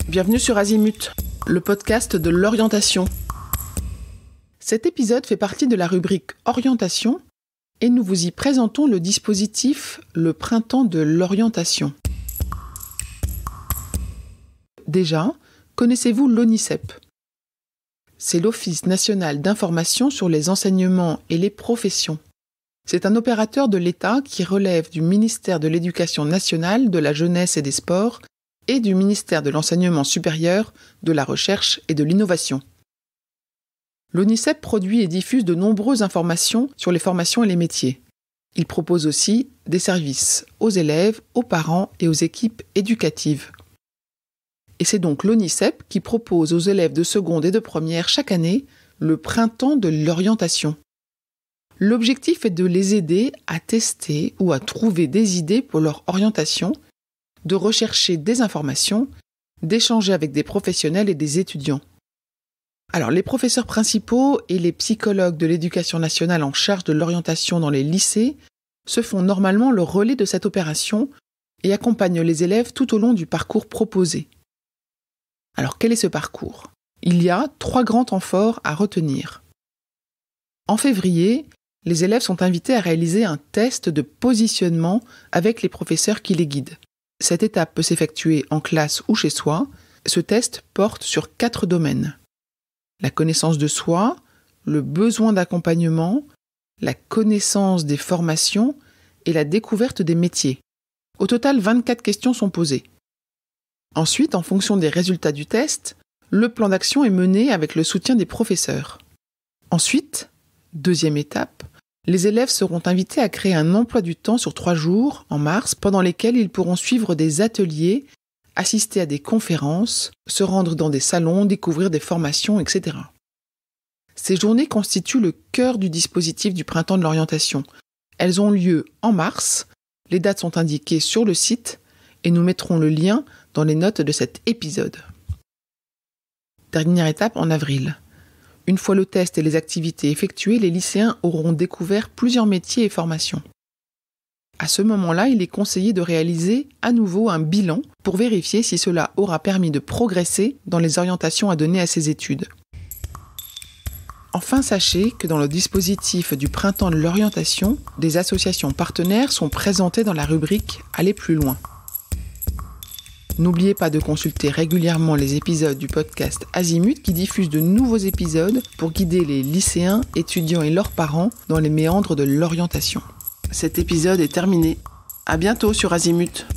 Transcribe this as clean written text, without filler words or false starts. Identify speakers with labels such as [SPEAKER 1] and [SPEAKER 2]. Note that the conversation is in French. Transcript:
[SPEAKER 1] Bienvenue sur Azimut, le podcast de l'orientation. Cet épisode fait partie de la rubrique Orientation et nous vous y présentons le dispositif Le Printemps de l'orientation. Déjà, connaissez-vous l'ONICEP ? C'est l'Office national d'information sur les enseignements et les professions. C'est un opérateur de l'État qui relève du ministère de l'Éducation nationale, de la jeunesse et des sports et du ministère de l'Enseignement supérieur, de la recherche et de l'innovation. L'ONICEP produit et diffuse de nombreuses informations sur les formations et les métiers. Il propose aussi des services aux élèves, aux parents et aux équipes éducatives. Et c'est donc l'ONICEP qui propose aux élèves de seconde et de première chaque année le Printemps de l'orientation. L'objectif est de les aider à tester ou à trouver des idées pour leur orientation, de rechercher des informations, d'échanger avec des professionnels et des étudiants. Alors, les professeurs principaux et les psychologues de l'éducation nationale en charge de l'orientation dans les lycées se font normalement le relais de cette opération et accompagnent les élèves tout au long du parcours proposé. Alors, quel est ce parcours ? Il y a 3 grands temps forts à retenir. En février, les élèves sont invités à réaliser un test de positionnement avec les professeurs qui les guident. Cette étape peut s'effectuer en classe ou chez soi. Ce test porte sur 4 domaines. La connaissance de soi, le besoin d'accompagnement, la connaissance des formations et la découverte des métiers. Au total, 24 questions sont posées. Ensuite, en fonction des résultats du test, le plan d'action est mené avec le soutien des professeurs. Ensuite, deuxième étape, les élèves seront invités à créer un emploi du temps sur 3 jours, en mars, pendant lesquels ils pourront suivre des ateliers, assister à des conférences, se rendre dans des salons, découvrir des formations, etc. Ces journées constituent le cœur du dispositif du Printemps de l'orientation. Elles ont lieu en mars, les dates sont indiquées sur le site et nous mettrons le lien dans les notes de cet épisode. Dernière étape en avril. Une fois le test et les activités effectuées, les lycéens auront découvert plusieurs métiers et formations. À ce moment-là, il est conseillé de réaliser à nouveau un bilan pour vérifier si cela aura permis de progresser dans les orientations à donner à ces études. Enfin, sachez que dans le dispositif du Printemps de l'orientation, des associations partenaires sont présentées dans la rubrique « Aller plus loin ». N'oubliez pas de consulter régulièrement les épisodes du podcast Azimut qui diffuse de nouveaux épisodes pour guider les lycéens, étudiants et leurs parents dans les méandres de l'orientation. Cet épisode est terminé. À bientôt sur Azimut.